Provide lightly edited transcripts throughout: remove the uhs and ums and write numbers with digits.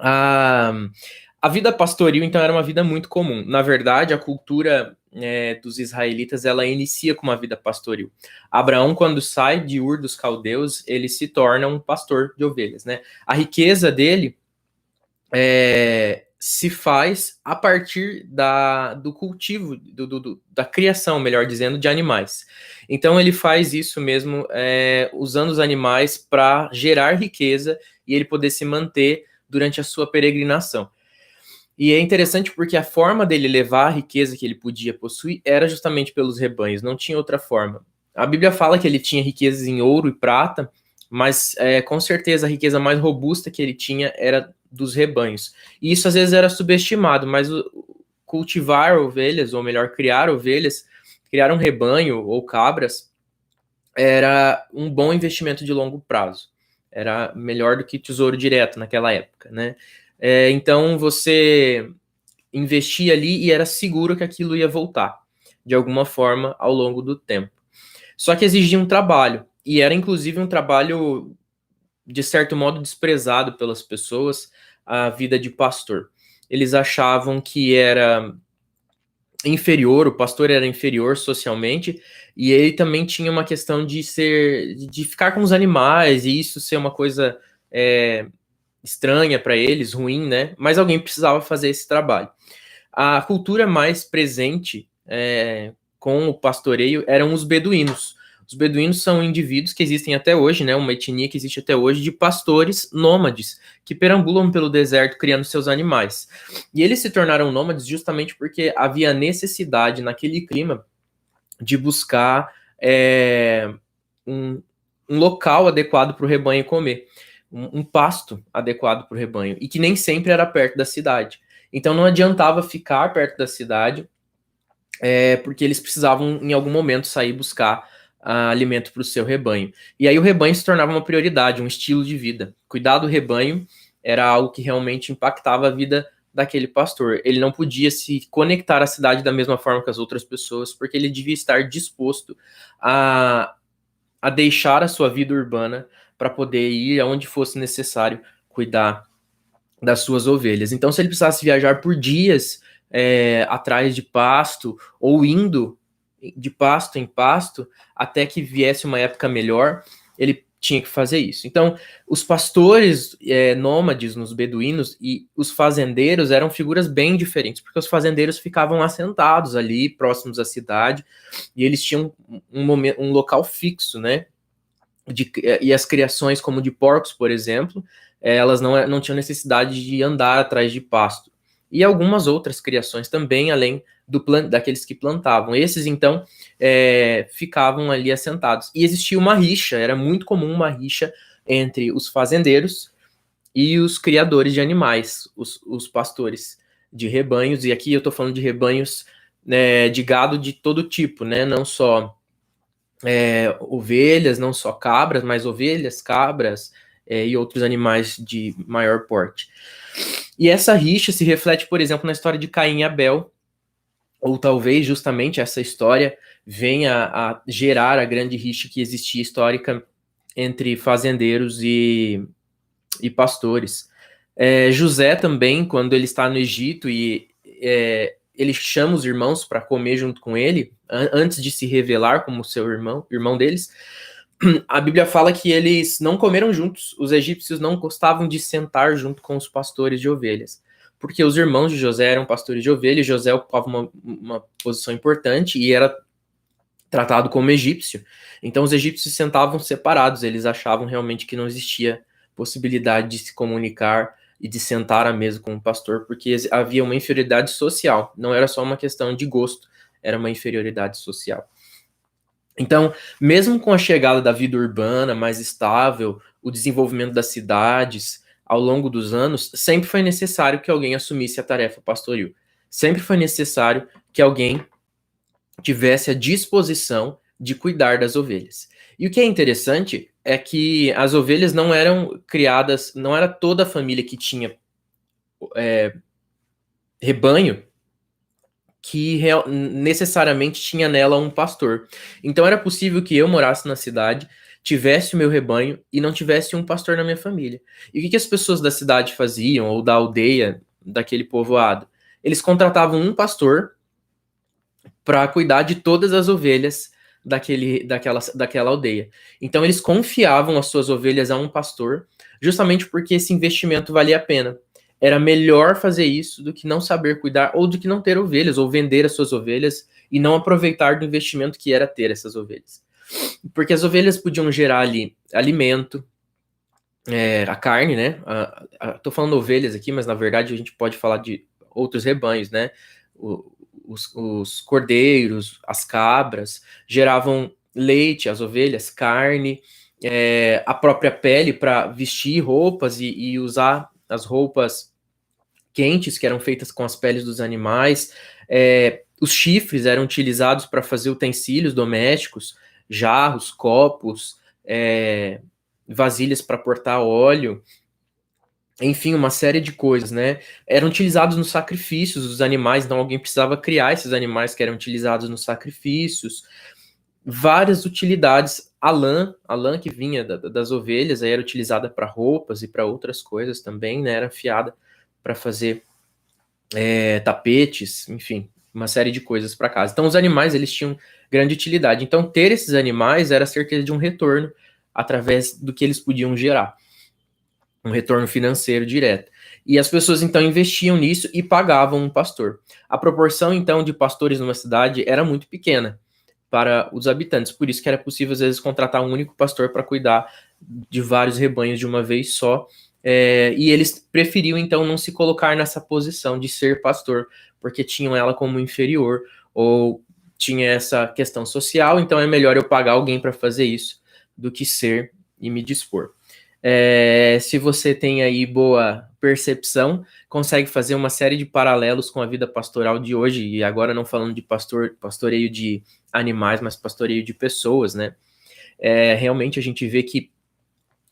A, a vida pastoril, então, era uma vida muito comum. Na verdade, a cultura dos israelitas, ela inicia com uma vida pastoril. Abraão, quando sai de Ur dos Caldeus, ele se torna um pastor de ovelhas, né? A riqueza dele se faz a partir do cultivo, da criação, melhor dizendo, de animais. Então ele faz isso mesmo, usando os animais para gerar riqueza e ele poder se manter durante a sua peregrinação. E é interessante porque a forma dele levar a riqueza que ele podia possuir era justamente pelos rebanhos, não tinha outra forma. A Bíblia fala que ele tinha riquezas em ouro e prata, mas com certeza a riqueza mais robusta que ele tinha era dos rebanhos. E isso às vezes era subestimado, mas cultivar ovelhas, ou melhor, criar ovelhas, criar um rebanho ou cabras, era um bom investimento de longo prazo. Era melhor do que tesouro direto naquela época, né? Então você investia ali e era seguro que aquilo ia voltar, de alguma forma, ao longo do tempo. Só que exigia um trabalho, e era inclusive um trabalho, de certo modo, desprezado pelas pessoas, a vida de pastor. Eles achavam que era inferior, o pastor era inferior socialmente, e ele também tinha uma questão de ficar com os animais, e isso ser uma coisa estranha para eles, ruim, né? Mas alguém precisava fazer esse trabalho. A cultura mais presente com o pastoreio eram os beduínos. Os beduínos são indivíduos que existem até hoje, né? Uma etnia que existe até hoje de pastores nômades que perambulam pelo deserto criando seus animais. E eles se tornaram nômades justamente porque havia necessidade naquele clima de buscar um, um local adequado para o rebanho comer, um pasto adequado para o rebanho, e que nem sempre era perto da cidade. Então não adiantava ficar perto da cidade, porque eles precisavam em algum momento sair buscar alimento para o seu rebanho. E aí o rebanho se tornava uma prioridade, um estilo de vida. Cuidar do rebanho era algo que realmente impactava a vida daquele pastor. Ele não podia se conectar à cidade da mesma forma que as outras pessoas, porque ele devia estar disposto a deixar a sua vida urbana para poder ir aonde fosse necessário cuidar das suas ovelhas. Então, se ele precisasse viajar por dias atrás de pasto, ou indo de pasto em pasto, até que viesse uma época melhor, ele tinha que fazer isso. Então, os pastores nômades nos beduínos e os fazendeiros eram figuras bem diferentes, porque os fazendeiros ficavam assentados ali, próximos à cidade, e eles tinham um local fixo, né? E as criações, como de porcos, por exemplo, elas não tinham necessidade de andar atrás de pasto. E algumas outras criações também, além daqueles que plantavam. Esses, então, ficavam ali assentados. E existia uma rixa, era muito comum uma rixa entre os fazendeiros e os criadores de animais, os pastores de rebanhos. E aqui eu estou falando de rebanhos de gado de todo tipo, né? Não só ovelhas, não só cabras, mas ovelhas, cabras e outros animais de maior porte. E essa rixa se reflete, por exemplo, na história de Caim e Abel, ou talvez justamente essa história venha a gerar a grande rixa que existia histórica entre fazendeiros e pastores. José também, quando ele está no Egito e ele chama os irmãos para comer junto com ele, antes de se revelar como seu irmão deles, a Bíblia fala que eles não comeram juntos. Os egípcios não gostavam de sentar junto com os pastores de ovelhas, porque os irmãos de José eram pastores de ovelhas, e José ocupava uma posição importante e era tratado como egípcio. Então os egípcios sentavam separados, eles achavam realmente que não existia possibilidade de se comunicar e de sentar à mesa com o pastor, porque havia uma inferioridade social, não era só uma questão de gosto, era uma inferioridade social. Então, mesmo com a chegada da vida urbana mais estável, o desenvolvimento das cidades, ao longo dos anos, sempre foi necessário que alguém assumisse a tarefa pastoril. Sempre foi necessário que alguém tivesse a disposição de cuidar das ovelhas. E o que é interessante é que as ovelhas não eram criadas, não era toda a família que tinha rebanho que necessariamente tinha nela um pastor. Então era possível que eu morasse na cidade, tivesse o meu rebanho e não tivesse um pastor na minha família. E o que as pessoas da cidade faziam, ou da aldeia, daquele povoado? Eles contratavam um pastor para cuidar de todas as ovelhas daquela aldeia. Então eles confiavam as suas ovelhas a um pastor, justamente porque esse investimento valia a pena. Era melhor fazer isso do que não saber cuidar, ou do que não ter ovelhas, ou vender as suas ovelhas e não aproveitar do investimento que era ter essas ovelhas. Porque as ovelhas podiam gerar ali alimento, a carne, né? Tô falando ovelhas aqui, mas na verdade a gente pode falar de outros rebanhos, né? Os cordeiros, as cabras, geravam leite, as ovelhas, carne, a própria pele para vestir roupas e usar as roupas quentes que eram feitas com as peles dos animais. Os chifres eram utilizados para fazer utensílios domésticos, jarros, copos, vasilhas para portar óleo, enfim, uma série de coisas, né? Eram utilizados nos sacrifícios dos animais, então alguém precisava criar esses animais que eram utilizados nos sacrifícios. Várias utilidades. A lã que vinha das ovelhas, aí era utilizada para roupas e para outras coisas também, né? Era afiada para fazer tapetes, enfim, uma série de coisas para casa. Então os animais, eles tinham grande utilidade. Então ter esses animais era certeza de um retorno através do que eles podiam gerar, um retorno financeiro direto. E as pessoas então investiam nisso e pagavam um pastor. A proporção então de pastores numa cidade era muito pequena para os habitantes, por isso que era possível às vezes contratar um único pastor para cuidar de vários rebanhos de uma vez só. E eles preferiam então não se colocar nessa posição de ser pastor, porque tinham ela como inferior, ou tinha essa questão social, então é melhor eu pagar alguém para fazer isso do que ser e me dispor. Se você tem aí boa percepção, consegue fazer uma série de paralelos com a vida pastoral de hoje, e agora não falando de pastoreio de animais, mas pastoreio de pessoas, né? Realmente a gente vê que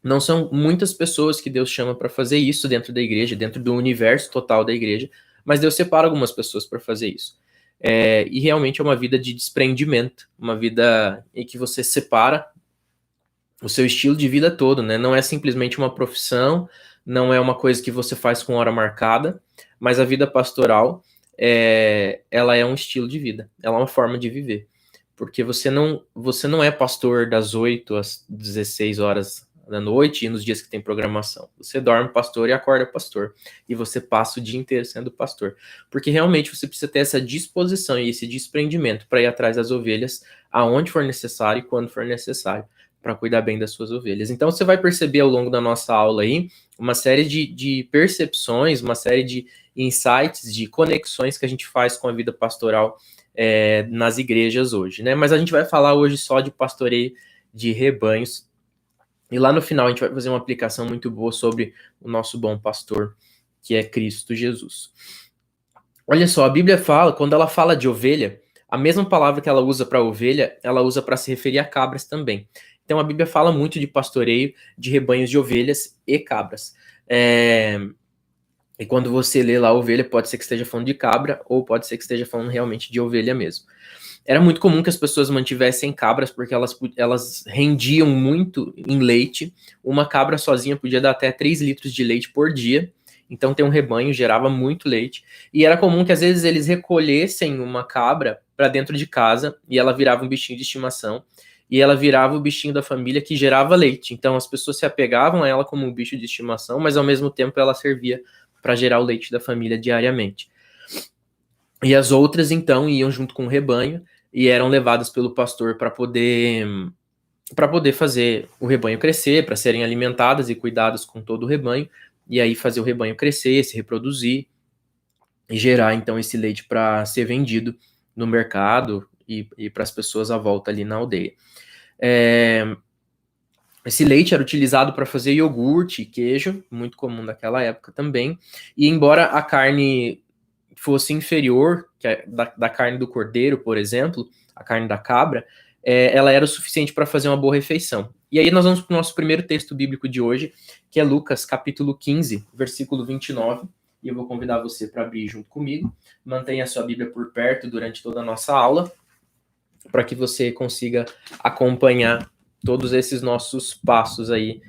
não são muitas pessoas que Deus chama para fazer isso dentro da igreja, dentro do universo total da igreja, mas Deus separa algumas pessoas para fazer isso. E realmente é uma vida de desprendimento, uma vida em que você separa o seu estilo de vida todo, né? Não é simplesmente uma profissão, não é uma coisa que você faz com hora marcada, mas a vida pastoral, ela é um estilo de vida, ela é uma forma de viver. Porque você não é pastor das 8 às 16 horas da noite e nos dias que tem programação. Você dorme pastor e acorda pastor. E você passa o dia inteiro sendo pastor. Porque realmente você precisa ter essa disposição e esse desprendimento para ir atrás das ovelhas aonde for necessário e quando for necessário, para cuidar bem das suas ovelhas. Então você vai perceber ao longo da nossa aula aí uma série de percepções, uma série de insights, de conexões que a gente faz com a vida pastoral nas igrejas hoje, né? Mas a gente vai falar hoje só de pastoreio de rebanhos. E lá no final a gente vai fazer uma aplicação muito boa sobre o nosso bom pastor, que é Cristo Jesus. Olha só, a Bíblia fala, quando ela fala de ovelha, a mesma palavra que ela usa para ovelha, ela usa para se referir a cabras também. Então a Bíblia fala muito de pastoreio de rebanhos de ovelhas e cabras. E quando você lê lá ovelha, pode ser que esteja falando de cabra, ou pode ser que esteja falando realmente de ovelha mesmo. Era muito comum que as pessoas mantivessem cabras, porque elas rendiam muito em leite. Uma cabra sozinha podia dar até 3 litros de leite por dia. Então ter um rebanho gerava muito leite. E era comum que às vezes eles recolhessem uma cabra para dentro de casa, e ela virava um bichinho de estimação. E ela virava o bichinho da família que gerava leite. Então as pessoas se apegavam a ela como um bicho de estimação, mas ao mesmo tempo ela servia para gerar o leite da família diariamente. E as outras, então, iam junto com o rebanho e eram levadas pelo pastor para poder fazer o rebanho crescer, para serem alimentadas e cuidadas com todo o rebanho, e aí fazer o rebanho crescer, se reproduzir e gerar, então, esse leite para ser vendido no mercado e para as pessoas à volta ali na aldeia. Esse leite era utilizado para fazer iogurte e queijo, muito comum naquela época também. E embora a carne fosse inferior da carne do cordeiro, por exemplo, a carne da cabra, ela era o suficiente para fazer uma boa refeição. E aí nós vamos para o nosso primeiro texto bíblico de hoje, que é Lucas, capítulo 15, versículo 29. E eu vou convidar você para abrir junto comigo. Mantenha a sua Bíblia por perto durante toda a nossa aula, para que você consiga acompanhar todos esses nossos passos aí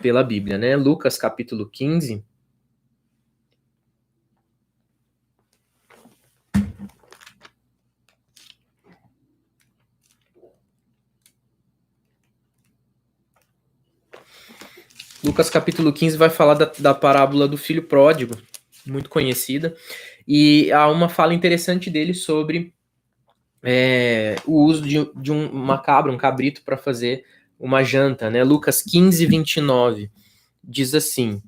pela Bíblia, né? Lucas capítulo 15. Lucas capítulo 15 vai falar da parábola do filho pródigo, muito conhecida, e há uma fala interessante dele sobre o uso de uma cabra, um cabrito, para fazer uma janta, né? Lucas 15, 29, diz assim: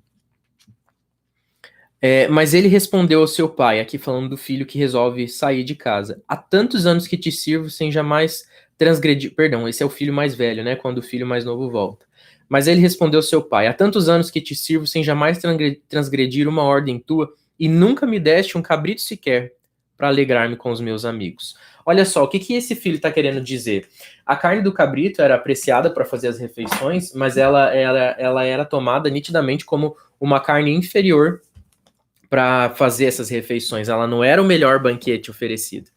mas ele respondeu ao seu pai, aqui falando do filho que resolve sair de casa: há tantos anos que te sirvo sem jamais transgredir. Perdão, esse é o filho mais velho, né? Quando o filho mais novo volta. Mas ele respondeu ao seu pai: há tantos anos que te sirvo sem jamais transgredir uma ordem tua, e nunca me deste um cabrito sequer para alegrar-me com os meus amigos. Olha só, o que esse filho está querendo dizer? A carne do cabrito era apreciada para fazer as refeições, mas ela era tomada nitidamente como uma carne inferior para fazer essas refeições. Ela não era o melhor banquete oferecido.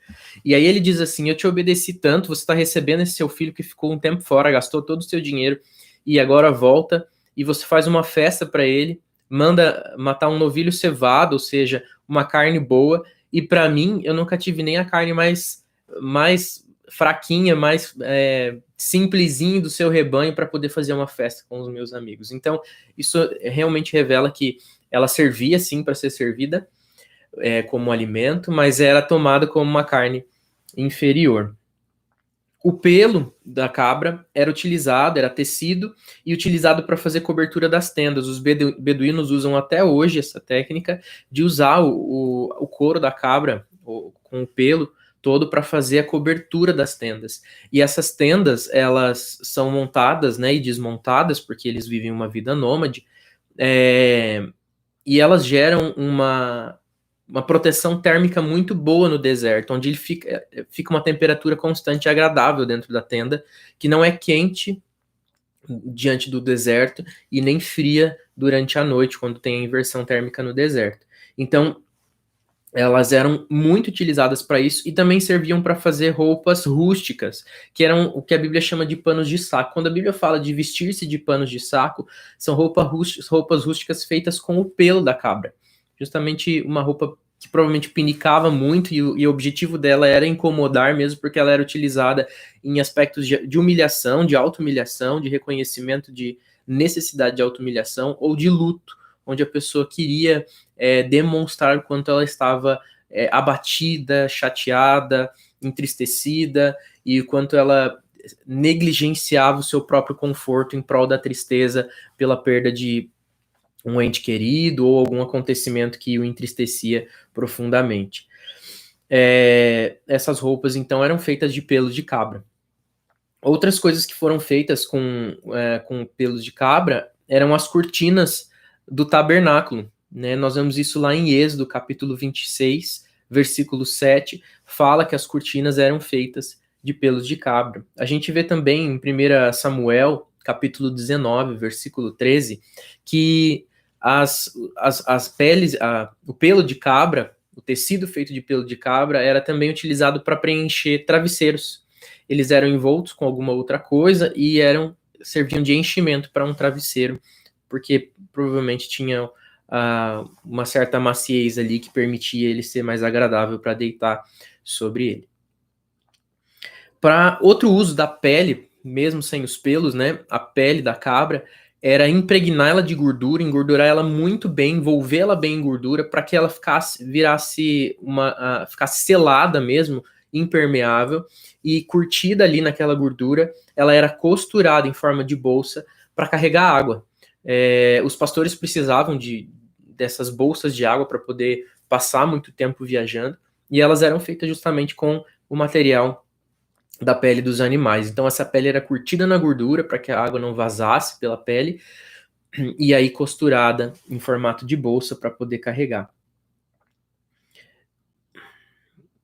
E aí ele diz assim: eu te obedeci tanto, você está recebendo esse seu filho que ficou um tempo fora, gastou todo o seu dinheiro e agora volta, e você faz uma festa para ele, manda matar um novilho cevado, ou seja, uma carne boa, e para mim eu nunca tive nem a carne mais fraquinha, mais simplesinho do seu rebanho para poder fazer uma festa com os meus amigos. Então isso realmente revela que ela servia sim para ser servida como alimento, mas era tomada como uma carne inferior. O pelo da cabra era utilizado, era tecido e utilizado para fazer cobertura das tendas. Os beduínos usam até hoje essa técnica de usar o couro da cabra com o pelo todo para fazer a cobertura das tendas. E essas tendas, elas são montadas, né, e desmontadas, porque eles vivem uma vida nômade, e elas geram uma proteção térmica muito boa no deserto, onde ele fica uma temperatura constante e agradável dentro da tenda, que não é quente diante do deserto e nem fria durante a noite, quando tem a inversão térmica no deserto. Então, elas eram muito utilizadas para isso e também serviam para fazer roupas rústicas, que eram o que a Bíblia chama de panos de saco. Quando a Bíblia fala de vestir-se de panos de saco, são roupas rústicas feitas com o pelo da cabra. Justamente uma roupa que provavelmente pinicava muito e o objetivo dela era incomodar mesmo, porque ela era utilizada em aspectos de humilhação, de auto-humilhação, de reconhecimento de necessidade de auto-humilhação ou de luto, onde a pessoa queria demonstrar o quanto ela estava abatida, chateada, entristecida e o quanto ela negligenciava o seu próprio conforto em prol da tristeza pela perda de um ente querido ou algum acontecimento que o entristecia profundamente. Essas roupas, então, eram feitas de pelos de cabra. Outras coisas que foram feitas com pelos de cabra eram as cortinas do tabernáculo, né? Nós vemos isso lá em Êxodo, capítulo 26, versículo 7, fala que as cortinas eram feitas de pelos de cabra. A gente vê também em 1 Samuel, capítulo 19, versículo 13, que as peles, o pelo de cabra, o tecido feito de pelo de cabra, era também utilizado para preencher travesseiros. Eles eram envoltos com alguma outra coisa e serviam de enchimento para um travesseiro, porque provavelmente tinham uma certa maciez ali que permitia ele ser mais agradável para deitar sobre ele. Para outro uso da pele, mesmo sem os pelos, né, a pele da cabra, era impregná-la de gordura, engordurar ela muito bem, envolvê-la bem em gordura, para que ela ficasse selada mesmo, impermeável, e curtida ali naquela gordura, ela era costurada em forma de bolsa para carregar água. Os pastores precisavam dessas bolsas de água para poder passar muito tempo viajando, e elas eram feitas justamente com o material da pele dos animais. Então essa pele era curtida na gordura para que a água não vazasse pela pele e aí costurada em formato de bolsa para poder carregar.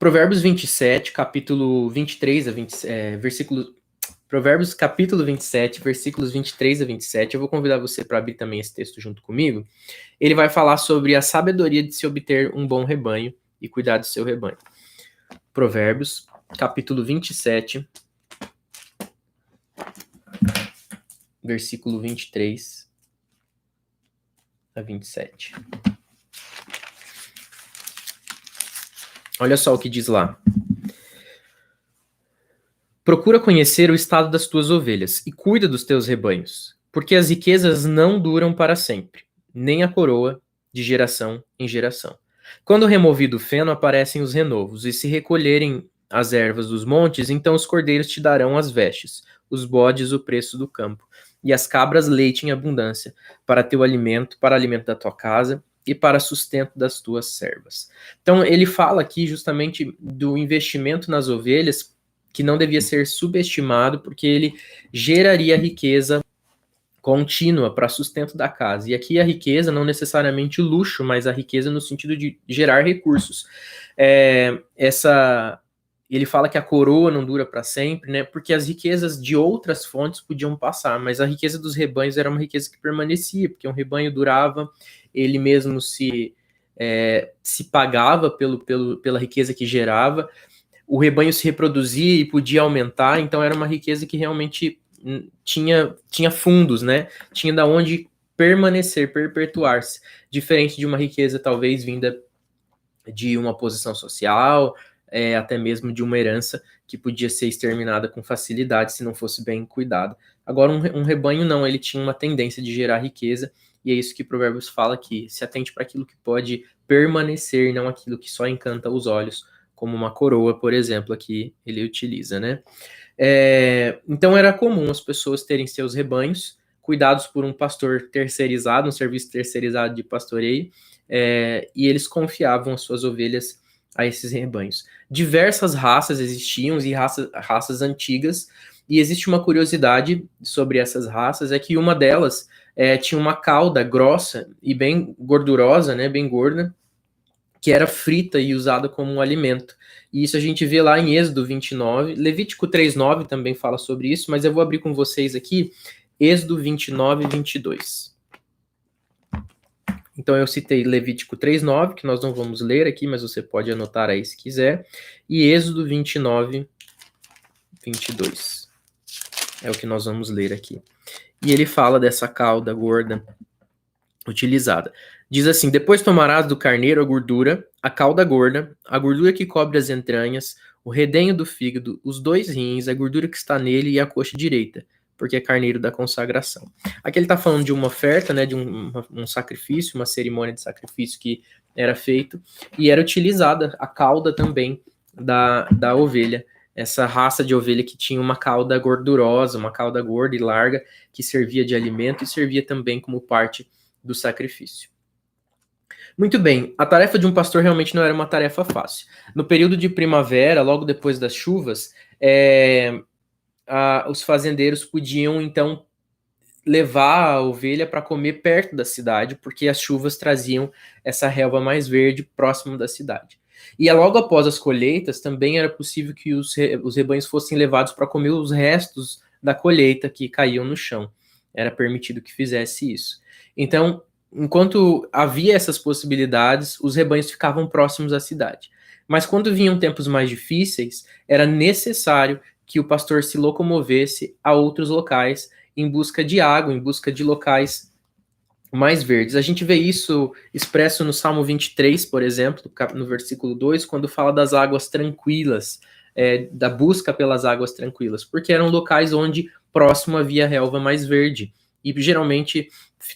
Provérbios 27, capítulo 23 a 20, Provérbios capítulo 27, versículos 23 a 27. Eu vou convidar você para abrir também esse texto junto comigo. Ele vai falar sobre a sabedoria de se obter um bom rebanho e cuidar do seu rebanho. Provérbios capítulo 27, versículo 23 a 27. Olha só o que diz lá. Procura conhecer o estado das tuas ovelhas e cuida dos teus rebanhos, porque as riquezas não duram para sempre, nem a coroa de geração em geração. Quando removido o feno, aparecem os renovos, e se recolherem as ervas dos montes, então os cordeiros te darão as vestes, os bodes o preço do campo, e as cabras leite em abundância, para teu alimento, para alimento da tua casa e para sustento das tuas servas. Então ele fala aqui justamente do investimento nas ovelhas, que não devia ser subestimado, porque ele geraria riqueza contínua para sustento da casa. E aqui a riqueza não necessariamente luxo, mas a riqueza no sentido de gerar recursos. Ele fala que a coroa não dura para sempre, né? Porque as riquezas de outras fontes podiam passar, mas a riqueza dos rebanhos era uma riqueza que permanecia, porque um rebanho durava, ele mesmo se pagava pela riqueza que gerava. O rebanho se reproduzia e podia aumentar, então era uma riqueza que realmente tinha fundos, né? Tinha da onde permanecer, perpetuar-se, diferente de uma riqueza talvez vinda de uma posição social, até mesmo de uma herança que podia ser exterminada com facilidade se não fosse bem cuidada. Agora, um rebanho não, ele tinha uma tendência de gerar riqueza, e é isso que Provérbios fala aqui, se atente para aquilo que pode permanecer, não aquilo que só encanta os olhos, como uma coroa, por exemplo, aqui ele utiliza, né? Então era comum as pessoas terem seus rebanhos cuidados por um pastor terceirizado, um serviço terceirizado de pastoreio, e eles confiavam as suas ovelhas a esses rebanhos. Diversas raças existiam, e raças antigas, e existe uma curiosidade sobre essas raças, é que uma delas tinha uma cauda grossa e bem gordurosa, né, bem gorda, que era frita e usada como um alimento. E isso a gente vê lá em Êxodo 29, Levítico 3:9 também fala sobre isso, mas eu vou abrir com vocês aqui Êxodo 29 e 22. Então eu citei Levítico 3:9, que nós não vamos ler aqui, mas você pode anotar aí se quiser, e Êxodo 29, 22. É o que nós vamos ler aqui. E ele fala dessa cauda gorda utilizada. Diz assim: depois tomarás do carneiro a cauda gorda, a gordura que cobre as entranhas, o redenho do fígado, os 2 rins, a gordura que está nele e a coxa direita, porque é carneiro da consagração. Aqui ele está falando de uma oferta, né, de um sacrifício, uma cerimônia de sacrifício que era feito, e era utilizada a cauda também da ovelha, essa raça de ovelha que tinha uma cauda gordurosa, uma cauda gorda e larga, que servia de alimento e servia também como parte do sacrifício. Muito bem, a tarefa de um pastor realmente não era uma tarefa fácil. No período de primavera, logo depois das chuvas, os fazendeiros podiam, então, levar a ovelha para comer perto da cidade, porque as chuvas traziam essa relva mais verde próximo da cidade. E logo após as colheitas, também era possível que os rebanhos fossem levados para comer os restos da colheita que caíam no chão. Era permitido que fizesse isso. Então, enquanto havia essas possibilidades, os rebanhos ficavam próximos à cidade. Mas quando vinham tempos mais difíceis, era necessário que o pastor se locomovesse a outros locais em busca de água, em busca de locais mais verdes. A gente vê isso expresso no Salmo 23, por exemplo, no versículo 2, quando fala das águas tranquilas, da busca pelas águas tranquilas, porque eram locais onde próximo havia relva mais verde. E geralmente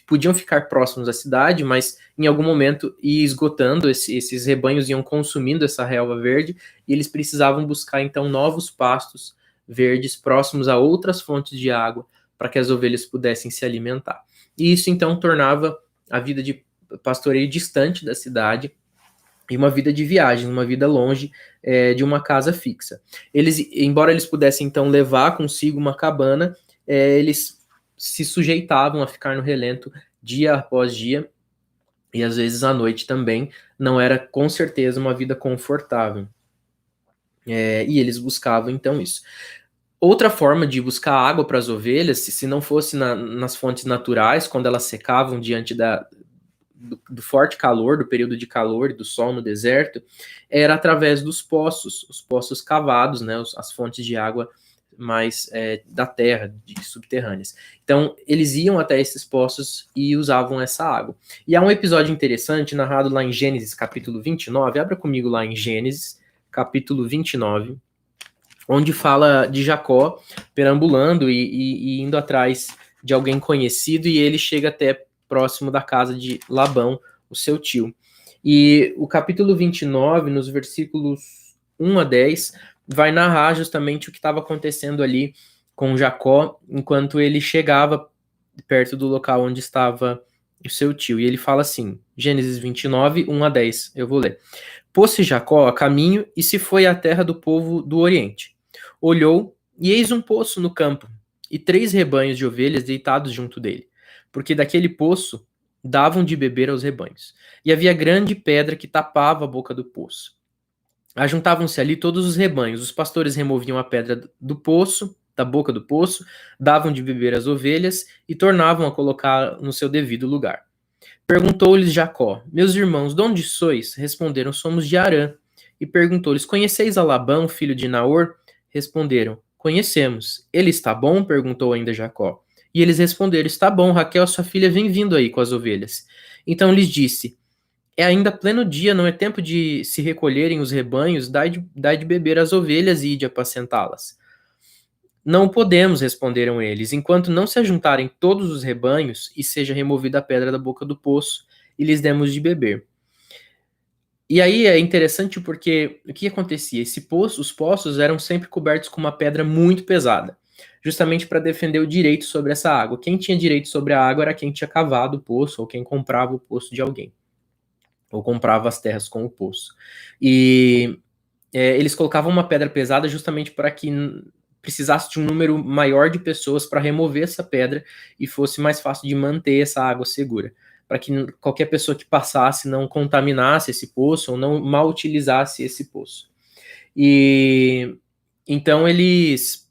podiam ficar próximos à cidade, mas em algum momento ia esgotando, esses rebanhos iam consumindo essa relva verde, e eles precisavam buscar então novos pastos verdes próximos a outras fontes de água, para que as ovelhas pudessem se alimentar. E isso então tornava a vida de pastoreio distante da cidade e uma vida de viagem, uma vida longe de uma casa fixa. Embora eles pudessem então levar consigo uma cabana, eles se sujeitavam a ficar no relento dia após dia, e às vezes à noite também. Não era com certeza uma vida confortável. E eles buscavam então isso. Outra forma de buscar água para as ovelhas, se não fosse nas fontes naturais, quando elas secavam diante do forte calor, do período de calor e do sol no deserto, era através dos poços, os poços cavados, né, as fontes de água mais da terra, subterrâneas. Então, eles iam até esses poços e usavam essa água. E há um episódio interessante, narrado lá em Gênesis, capítulo 29, abra comigo lá em Gênesis, capítulo 29, onde fala de Jacó perambulando e indo atrás de alguém conhecido, e ele chega até próximo da casa de Labão, o seu tio. E o capítulo 29, nos versículos 1 a 10, vai narrar justamente o que estava acontecendo ali com Jacó, enquanto ele chegava perto do local onde estava o seu tio. E ele fala assim, Gênesis 29, 1 a 10, eu vou ler. Pôs-se Jacó a caminho e se foi à terra do povo do Oriente. Olhou, e eis um poço no campo, e 3 rebanhos de ovelhas deitados junto dele, porque daquele poço davam de beber aos rebanhos. E havia grande pedra que tapava a boca do poço. Ajuntavam-se ali todos os rebanhos, os pastores removiam a pedra do poço, da boca do poço, davam de beber às ovelhas e tornavam a colocar no seu devido lugar. Perguntou-lhes Jacó, meus irmãos, de onde sois? Responderam, somos de Harã. E perguntou-lhes, conheceis a Labão, filho de Naor? Responderam, conhecemos. Ele está bom? Perguntou ainda Jacó. E eles responderam, está bom, Raquel, sua filha, vem vindo aí com as ovelhas. Então lhes disse, é ainda pleno dia, não é tempo de se recolherem os rebanhos, dai de beber às ovelhas e de apacentá-las. Não podemos, responderam eles, enquanto não se ajuntarem todos os rebanhos e seja removida a pedra da boca do poço, e lhes demos de beber. E aí é interessante porque o que acontecia? Os poços eram sempre cobertos com uma pedra muito pesada, justamente para defender o direito sobre essa água. Quem tinha direito sobre a água era quem tinha cavado o poço ou quem comprava o poço de alguém, ou comprava as terras com o poço. E eles colocavam uma pedra pesada justamente para que precisasse de um número maior de pessoas para remover essa pedra e fosse mais fácil de manter essa água segura, para que qualquer pessoa que passasse não contaminasse esse poço ou não mal utilizasse esse poço. E então eles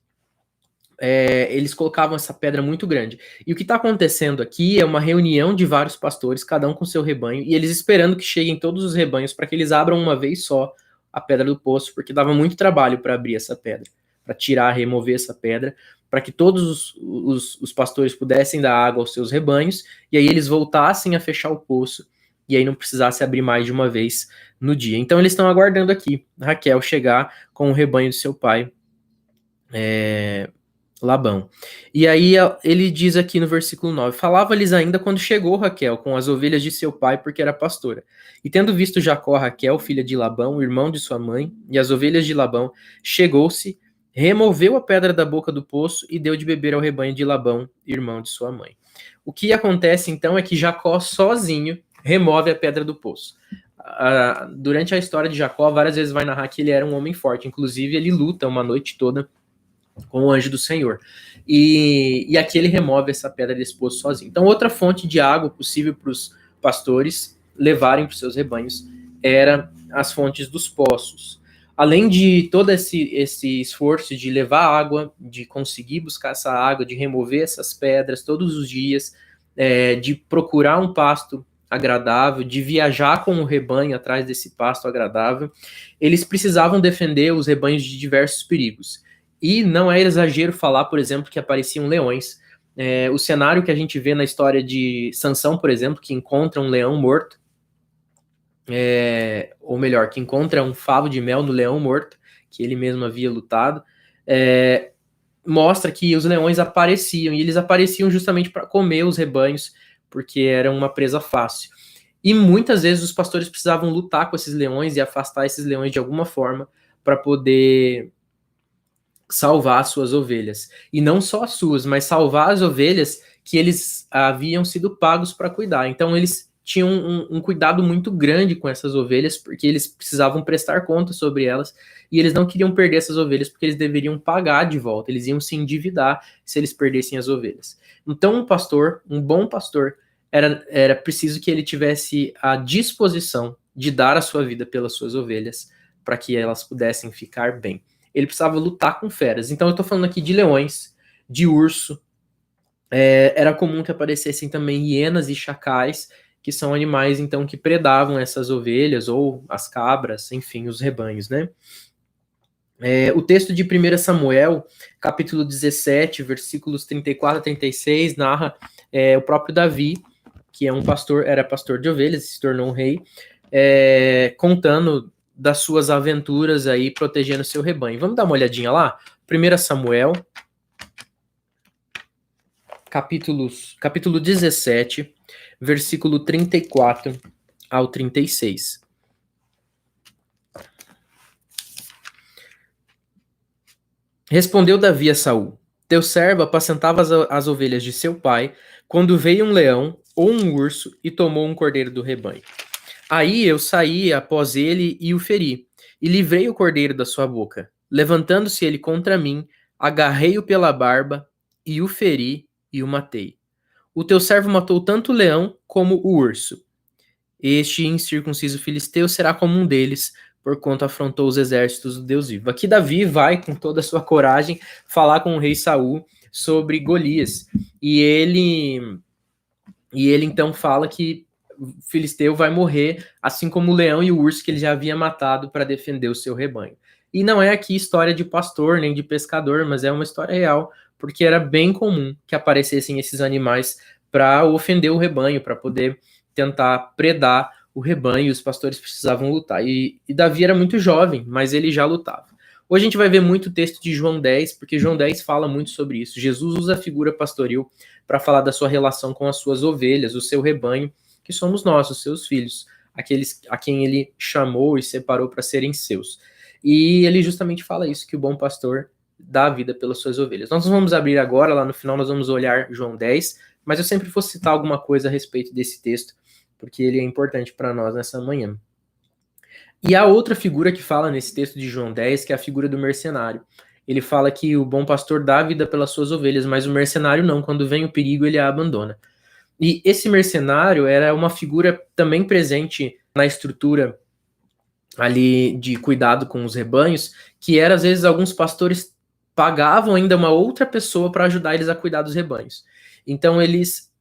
colocavam essa pedra muito grande. E o que está acontecendo aqui é uma reunião de vários pastores, cada um com seu rebanho, e eles esperando que cheguem todos os rebanhos para que eles abram uma vez só a pedra do poço, porque dava muito trabalho para abrir essa pedra, para tirar, remover essa pedra, para que todos os pastores pudessem dar água aos seus rebanhos, e aí eles voltassem a fechar o poço, e aí não precisasse abrir mais de uma vez no dia. Então eles estão aguardando aqui Raquel chegar com o rebanho de seu pai, Labão. E aí ele diz aqui no versículo 9, falava-lhes ainda quando chegou Raquel com as ovelhas de seu pai, porque era pastora. E tendo visto Jacó, Raquel, filha de Labão, irmão de sua mãe, e as ovelhas de Labão, chegou-se, removeu a pedra da boca do poço e deu de beber ao rebanho de Labão, irmão de sua mãe. O que acontece então é que Jacó sozinho remove a pedra do poço. Durante a história de Jacó, várias vezes vai narrar que ele era um homem forte, inclusive ele luta uma noite toda com o anjo do Senhor. E aqui ele remove essa pedra desse poço sozinho. Então, outra fonte de água possível para os pastores levarem para os seus rebanhos era as fontes dos poços. Além de todo esse esforço de levar água, de conseguir buscar essa água, de remover essas pedras todos os dias, de procurar um pasto agradável, de viajar com o rebanho atrás desse pasto agradável, eles precisavam defender os rebanhos de diversos perigos. E não é exagero falar, por exemplo, que apareciam leões. O cenário que a gente vê na história de Sansão, por exemplo, que encontra um leão morto, ou melhor, que encontra um favo de mel no leão morto, que ele mesmo havia lutado, mostra que os leões apareciam, e eles apareciam justamente para comer os rebanhos, porque era uma presa fácil. E muitas vezes os pastores precisavam lutar com esses leões e afastar esses leões de alguma forma para poder salvar as suas ovelhas. E não só as suas, mas salvar as ovelhas que eles haviam sido pagos para cuidar. Então eles tinham um cuidado muito grande com essas ovelhas, porque eles precisavam prestar conta sobre elas, e eles não queriam perder essas ovelhas, porque eles deveriam pagar de volta, eles iam se endividar se eles perdessem as ovelhas. Então um bom pastor, era preciso que ele tivesse a disposição de dar a sua vida pelas suas ovelhas, para que elas pudessem ficar bem. Ele precisava lutar com feras. Então eu estou falando aqui de leões, de urso. Era comum que aparecessem também hienas e chacais, que são animais então que predavam essas ovelhas ou as cabras, enfim, os rebanhos, né? O texto de 1 Samuel, capítulo 17, versículos 34 a 36, narra o próprio Davi, que é um pastor, era pastor de ovelhas, se tornou um rei, contando das suas aventuras aí, protegendo seu rebanho. Vamos dar uma olhadinha lá? 1 Samuel, capítulo 17, versículo 34 ao 36. Respondeu Davi a Saul: Teu servo apacentava as ovelhas de seu pai, quando veio um leão ou um urso e tomou um cordeiro do rebanho. Aí eu saí após ele e o feri, e livrei o cordeiro da sua boca. Levantando-se ele contra mim, agarrei-o pela barba e o feri e o matei. O teu servo matou tanto o leão como o urso. Este incircunciso filisteu será como um deles, porquanto afrontou os exércitos do Deus vivo. Aqui Davi vai, com toda a sua coragem, falar com o rei Saul sobre Golias. E ele então fala que o filisteu vai morrer, assim como o leão e o urso que ele já havia matado para defender o seu rebanho. E não é aqui história de pastor nem de pescador, mas é uma história real, porque era bem comum que aparecessem esses animais para ofender o rebanho, para poder tentar predar o rebanho, os pastores precisavam lutar. E Davi era muito jovem, mas ele já lutava. Hoje a gente vai ver muito texto de João 10, porque João 10 fala muito sobre isso. Jesus usa a figura pastoril para falar da sua relação com as suas ovelhas, o seu rebanho, que somos nós, os seus filhos, aqueles a quem ele chamou e separou para serem seus. E ele justamente fala isso, que o bom pastor dá a vida pelas suas ovelhas. Nós vamos abrir agora, lá no final nós vamos olhar João 10, mas eu sempre vou citar alguma coisa a respeito desse texto, porque ele é importante para nós nessa manhã. E a outra figura que fala nesse texto de João 10, que é a figura do mercenário. Ele fala que o bom pastor dá a vida pelas suas ovelhas, mas o mercenário não, quando vem o perigo ele a abandona. E esse mercenário era uma figura também presente na estrutura ali de cuidado com os rebanhos, que era às vezes alguns pastores pagavam ainda uma outra pessoa para ajudar eles a cuidar dos rebanhos. Então eles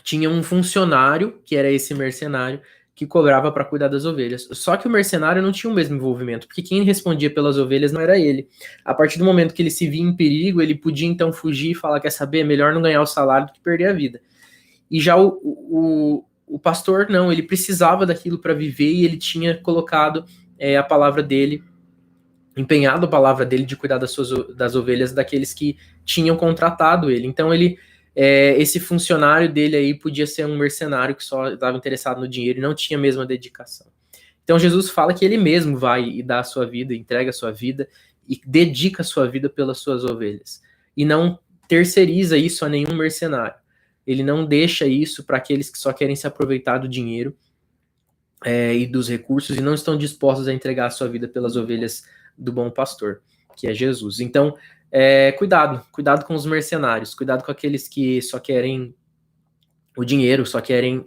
tinham um funcionário, que era esse mercenário, que cobrava para cuidar das ovelhas. Só que o mercenário não tinha o mesmo envolvimento, porque quem respondia pelas ovelhas não era ele. A partir do momento que ele se via em perigo, ele podia então fugir e falar: quer saber, é melhor não ganhar o salário do que perder a vida. E já o pastor, não, ele precisava daquilo para viver e ele tinha colocado a palavra dele, empenhado a palavra dele de cuidar das ovelhas daqueles que tinham contratado ele. Então esse funcionário dele aí podia ser um mercenário que só estava interessado no dinheiro e não tinha a mesma dedicação. Então Jesus fala que ele mesmo vai e dá a sua vida, entrega a sua vida e dedica a sua vida pelas suas ovelhas. E não terceiriza isso a nenhum mercenário. Ele não deixa isso para aqueles que só querem se aproveitar do dinheiro e dos recursos e não estão dispostos a entregar a sua vida pelas ovelhas do bom pastor, que é Jesus. Então, cuidado com os mercenários, cuidado com aqueles que só querem o dinheiro, só querem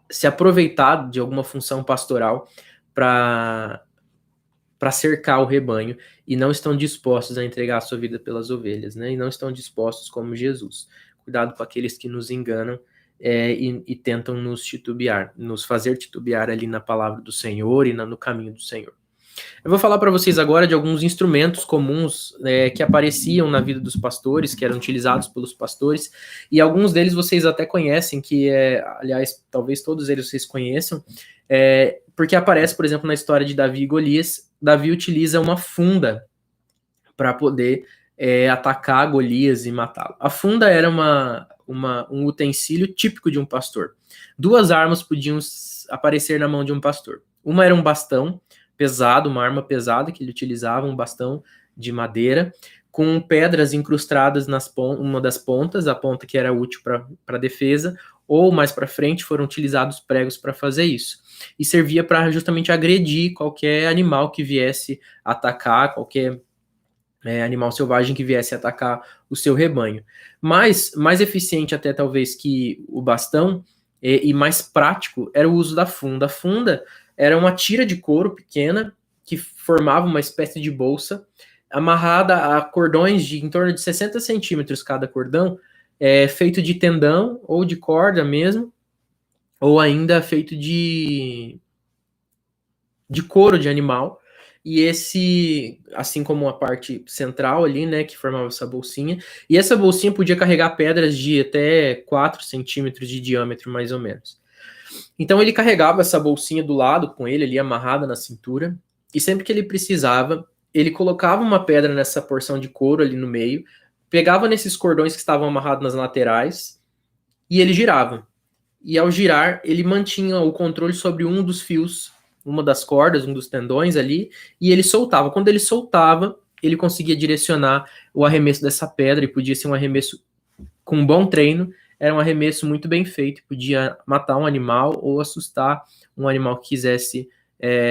se aproveitar de alguma função pastoral para cercar o rebanho e não estão dispostos a entregar a sua vida pelas ovelhas, né? E não estão dispostos como Jesus. Cuidado com aqueles que nos enganam e tentam nos titubear, nos fazer titubear ali na palavra do Senhor e no caminho do Senhor. Eu vou falar para vocês agora de alguns instrumentos comuns que apareciam na vida dos pastores, que eram utilizados pelos pastores, e alguns deles vocês até conhecem, aliás, talvez todos eles vocês conheçam, porque aparece, por exemplo, na história de Davi e Golias. Davi utiliza uma funda para poder atacar Golias e matá-lo. A funda era um utensílio típico de um pastor. Duas armas podiam aparecer na mão de um pastor. Uma era um bastão pesado, uma arma pesada que ele utilizava, um bastão de madeira, com pedras incrustadas uma das pontas, a ponta que era útil para defesa, ou mais para frente foram utilizados pregos para fazer isso. E servia para justamente agredir qualquer animal que viesse atacar, qualquer animal selvagem que viesse atacar o seu rebanho. Mas mais eficiente até talvez que o bastão e mais prático era o uso da funda. A funda era uma tira de couro pequena que formava uma espécie de bolsa amarrada a cordões de em torno de 60 centímetros cada cordão, feito de tendão ou de corda mesmo, ou ainda feito de couro de animal. e esse, assim como a parte central ali, né, que formava essa bolsinha, e essa bolsinha podia carregar pedras de até 4 centímetros de diâmetro, mais ou menos. Então ele carregava essa bolsinha do lado com ele ali amarrada na cintura, e sempre que ele precisava, ele colocava uma pedra nessa porção de couro ali no meio, pegava nesses cordões que estavam amarrados nas laterais, e ele girava. E ao girar, ele mantinha o controle sobre um dos fios, uma das cordas, um dos tendões ali, e ele soltava. Quando ele soltava, ele conseguia direcionar o arremesso dessa pedra, e podia ser um arremesso com um bom treino, era um arremesso muito bem feito, podia matar um animal ou assustar um animal que quisesse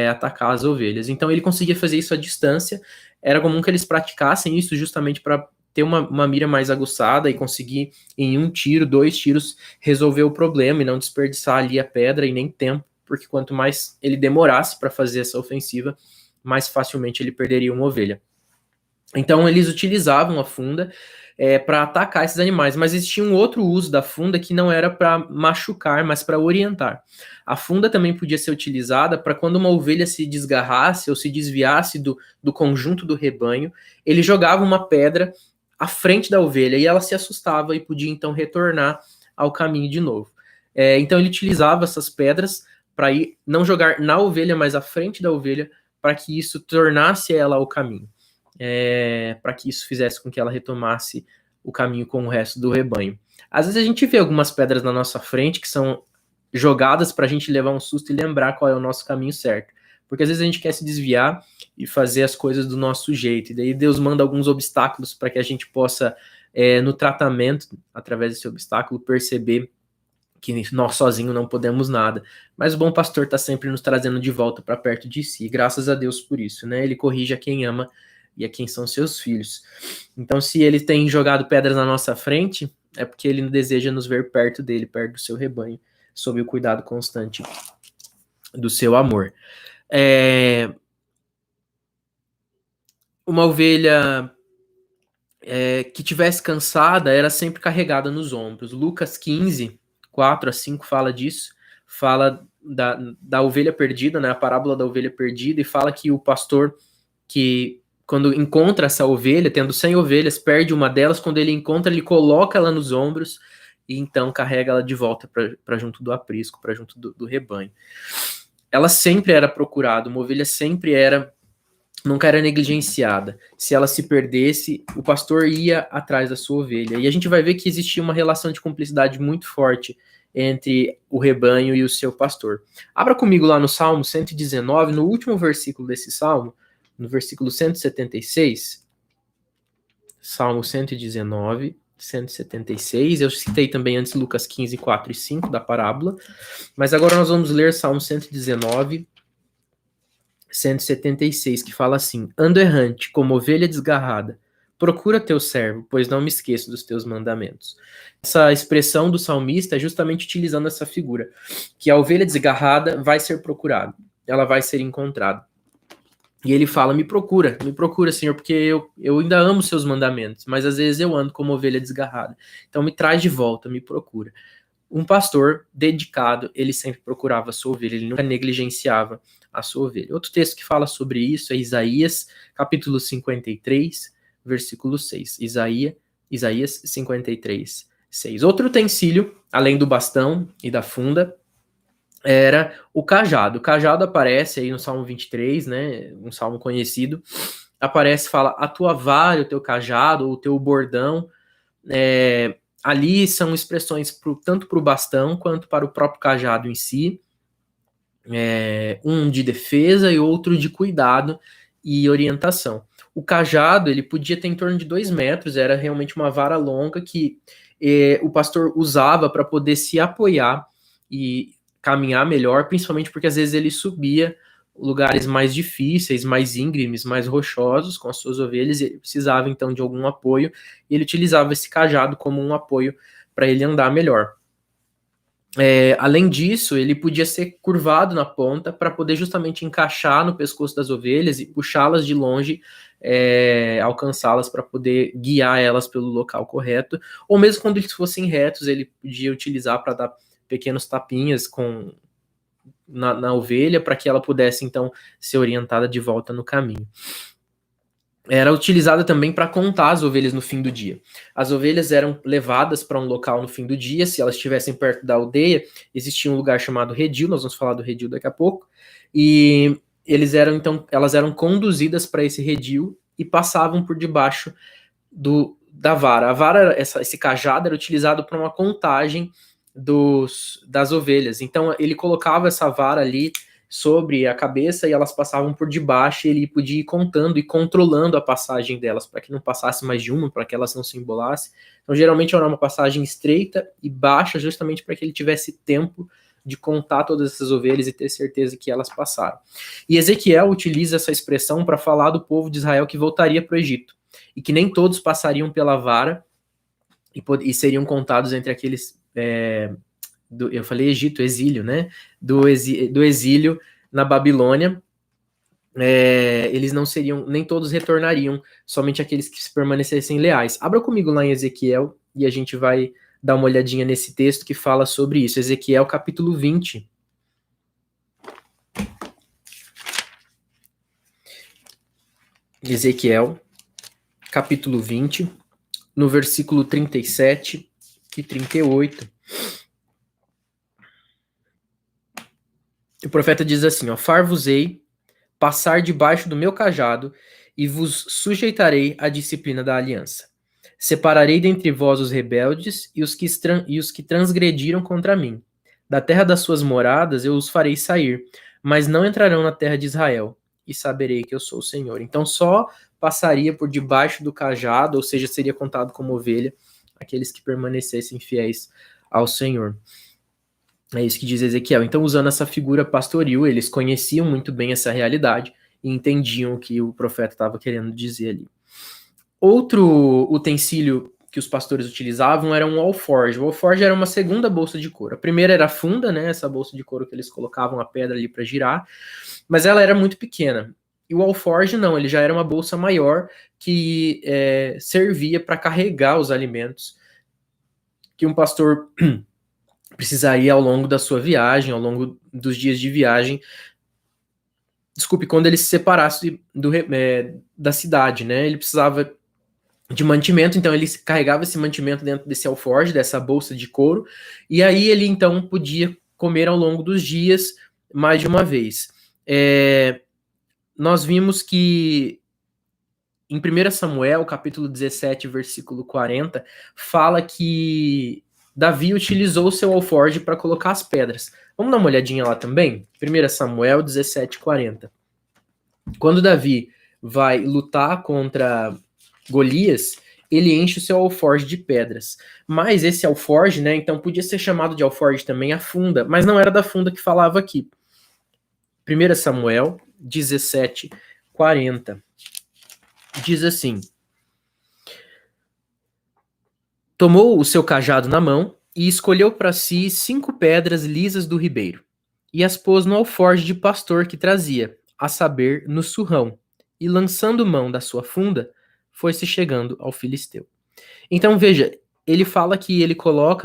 atacar as ovelhas. Então ele conseguia fazer isso à distância, era comum que eles praticassem isso justamente para ter uma mira mais aguçada e conseguir em um tiro, 2 tiros, resolver o problema e não desperdiçar ali a pedra e nem tempo, porque quanto mais ele demorasse para fazer essa ofensiva, mais facilmente ele perderia uma ovelha. Então eles utilizavam a funda para atacar esses animais, mas existia um outro uso da funda que não era para machucar, mas para orientar. A funda também podia ser utilizada para quando uma ovelha se desgarrasse ou se desviasse do conjunto do rebanho, ele jogava uma pedra à frente da ovelha e ela se assustava e podia então retornar ao caminho de novo. Então ele utilizava essas pedras para ir não jogar na ovelha, mas à frente da ovelha, para que isso tornasse ela o caminho. Para que isso fizesse com que ela retomasse o caminho com o resto do rebanho. Às vezes a gente vê algumas pedras na nossa frente que são jogadas para a gente levar um susto e lembrar qual é o nosso caminho certo. Porque às vezes a gente quer se desviar e fazer as coisas do nosso jeito. E daí Deus manda alguns obstáculos para que a gente possa, no tratamento, através desse obstáculo, perceber que nós sozinhos não podemos nada. Mas o bom pastor está sempre nos trazendo de volta para perto de si. Graças a Deus por isso, né? Ele corrige a quem ama e a quem são seus filhos. Então, se ele tem jogado pedras na nossa frente, é porque ele deseja nos ver perto dele, perto do seu rebanho, sob o cuidado constante do seu amor. Uma ovelha que tivesse cansada era sempre carregada nos ombros. Lucas 15, 4 a 5 fala disso, fala da ovelha perdida, né, a parábola da ovelha perdida, e fala que o pastor que quando encontra essa ovelha, tendo 100 ovelhas, perde uma delas, quando ele encontra, ele coloca ela nos ombros e então carrega ela de volta para junto do aprisco, para junto do rebanho. Ela sempre era procurada, uma ovelha sempre nunca era negligenciada. Se ela se perdesse, o pastor ia atrás da sua ovelha. E a gente vai ver que existia uma relação de cumplicidade muito forte entre o rebanho e o seu pastor. Abra comigo lá no Salmo 119, no último versículo desse Salmo, no versículo 176, Salmo 119, 176, eu citei também antes Lucas 15, 4 e 5 da parábola, mas agora nós vamos ler Salmo 119, 176, que fala assim: ando errante, como ovelha desgarrada, procura teu servo, pois não me esqueço dos teus mandamentos. Essa expressão do salmista é justamente utilizando essa figura, que a ovelha desgarrada vai ser procurada, ela vai ser encontrada. E ele fala, me procura, Senhor, porque eu ainda amo seus mandamentos, mas às vezes eu ando como ovelha desgarrada. Então me traz de volta, me procura. Um pastor dedicado, ele sempre procurava a sua ovelha, ele nunca negligenciava a sua ovelha. Outro texto que fala sobre isso é Isaías, capítulo 53, versículo 6. Isaías 53, 6. Outro utensílio, além do bastão e da funda, era o cajado. O cajado aparece aí no Salmo 23, né, um salmo conhecido, aparece, fala, a tua vara, o teu cajado, ou o teu bordão, ali são expressões tanto para o bastão, quanto para o próprio cajado em si, um de defesa e outro de cuidado e orientação. O cajado, ele podia ter em torno de 2 metros, era realmente uma vara longa que o pastor usava para poder se apoiar e caminhar melhor, principalmente porque às vezes ele subia lugares mais difíceis, mais íngremes, mais rochosos com as suas ovelhas, e ele precisava então de algum apoio, e ele utilizava esse cajado como um apoio para ele andar melhor. Além disso, ele podia ser curvado na ponta para poder justamente encaixar no pescoço das ovelhas e puxá-las de longe, alcançá-las para poder guiar elas pelo local correto, ou mesmo quando eles fossem retos, ele podia utilizar para dar pequenos tapinhas na ovelha para que ela pudesse, então, ser orientada de volta no caminho. Era utilizada também para contar as ovelhas no fim do dia. As ovelhas eram levadas para um local no fim do dia, se elas estivessem perto da aldeia, existia um lugar chamado redil, nós vamos falar do redil daqui a pouco, e elas eram conduzidas para esse redil e passavam por debaixo da vara. A vara, esse cajado, era utilizado para uma contagem das ovelhas. Então ele colocava essa vara ali sobre a cabeça e elas passavam por debaixo e ele podia ir contando e controlando a passagem delas, para que não passasse mais de uma, para que elas não se embolassem. Então geralmente era uma passagem estreita e baixa, justamente para que ele tivesse tempo de contar todas essas ovelhas e ter certeza que elas passaram. E Ezequiel utiliza essa expressão para falar do povo de Israel que voltaria para o Egito, e que nem todos passariam pela vara e seriam contados entre aqueles... eu falei Egito, exílio, né? Do exílio na Babilônia. Eles não seriam, nem todos retornariam, somente aqueles que permanecessem leais. Abra comigo lá em Ezequiel e a gente vai dar uma olhadinha nesse texto que fala sobre isso. Ezequiel capítulo 20. Ezequiel capítulo 20, no versículo 37 e 38. O profeta diz assim, ó: far-vos-ei passar debaixo do meu cajado e vos sujeitarei à disciplina da aliança. Separarei dentre vós os rebeldes e os que transgrediram contra mim. Da terra das suas moradas eu os farei sair, mas não entrarão na terra de Israel, e saberei que eu sou o Senhor. Então só passaria por debaixo do cajado, ou seja, seria contado como ovelha, aqueles que permanecessem fiéis ao Senhor. É isso que diz Ezequiel. Então, usando essa figura pastoril, eles conheciam muito bem essa realidade e entendiam o que o profeta estava querendo dizer ali. Outro utensílio que os pastores utilizavam era um alforje. O alforje era uma segunda bolsa de couro. A primeira era a funda, né, essa bolsa de couro que eles colocavam a pedra ali para girar, mas ela era muito pequena. E o alforje não, ele já era uma bolsa maior que servia para carregar os alimentos que um pastor precisaria ao longo da sua viagem, ao longo dos dias de viagem, quando ele se separasse da cidade, né? Ele precisava de mantimento, então ele carregava esse mantimento dentro desse alforje, dessa bolsa de couro, e aí ele então podia comer ao longo dos dias mais de uma vez. Nós vimos que em 1 Samuel, capítulo 17, versículo 40, fala que Davi utilizou o seu alforje para colocar as pedras. Vamos dar uma olhadinha lá também? 1 Samuel 17, 40. Quando Davi vai lutar contra Golias, ele enche o seu alforje de pedras. Mas esse alforje, né, então podia ser chamado de alforje também a funda, mas não era da funda que falava aqui. 1 Samuel 17, 40. Diz assim: tomou o seu cajado na mão e escolheu para si 5 pedras lisas do ribeiro, e as pôs no alforje de pastor que trazia, a saber, no surrão, e lançando mão da sua funda, foi-se chegando ao filisteu. Então veja, ele fala que ele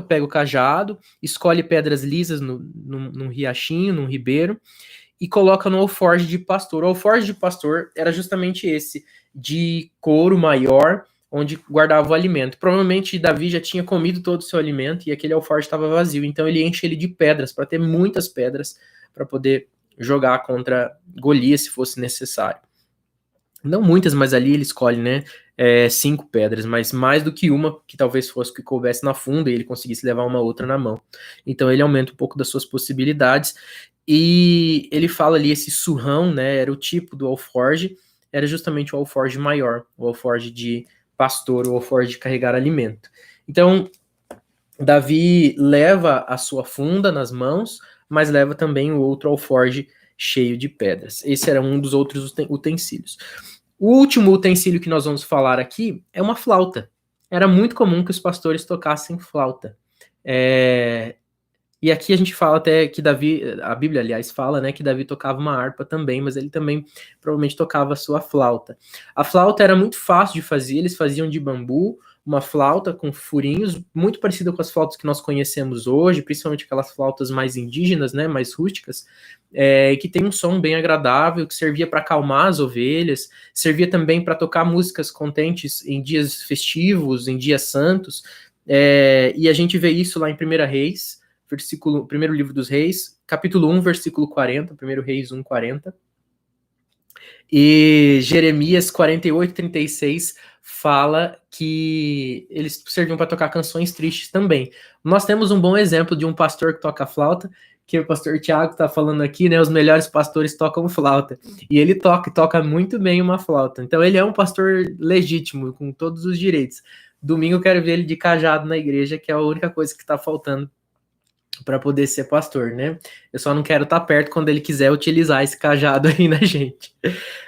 pega o cajado, escolhe pedras lisas num riachinho, num ribeiro, e coloca no alforje de pastor. O alforje de pastor era justamente esse, de couro maior, onde guardava o alimento. Provavelmente Davi já tinha comido todo o seu alimento e aquele alforje estava vazio, então ele enche ele de pedras, para ter muitas pedras, para poder jogar contra Golias, se fosse necessário. Não muitas, mas ali ele escolhe, né, 5 pedras, mas mais do que uma, que talvez fosse que coubesse na funda e ele conseguisse levar uma outra na mão. Então ele aumenta um pouco das suas possibilidades, e ele fala ali, esse surrão, né, era o tipo do alforje, era justamente o alforje maior, o alforje de pastor, o alforje de carregar alimento. Então, Davi leva a sua funda nas mãos, mas leva também o outro alforje cheio de pedras. Esse era um dos outros utensílios. O último utensílio que nós vamos falar aqui é uma flauta. Era muito comum que os pastores tocassem flauta. E aqui a gente fala até que Davi, a Bíblia, aliás, fala, né, que Davi tocava uma harpa também, mas ele também provavelmente tocava a sua flauta. A flauta era muito fácil de fazer, eles faziam de bambu, uma flauta com furinhos, muito parecida com as flautas que nós conhecemos hoje, principalmente aquelas flautas mais indígenas, né, mais rústicas, que tem um som bem agradável, que servia para acalmar as ovelhas, servia também para tocar músicas contentes em dias festivos, em dias santos, e a gente vê isso lá em 1 Reis, primeiro livro dos Reis, capítulo 1, versículo 40, 1 Reis 1, 40. E Jeremias 48, 36 fala que eles serviam para tocar canções tristes também. Nós temos um bom exemplo de um pastor que toca flauta, que o pastor Tiago está falando aqui, né? Os melhores pastores tocam flauta. E ele toca muito bem uma flauta. Então ele é um pastor legítimo, com todos os direitos. Domingo eu quero ver ele de cajado na igreja, que é a única coisa que está faltando para poder ser pastor, né? Eu só não quero estar perto quando ele quiser utilizar esse cajado aí na gente.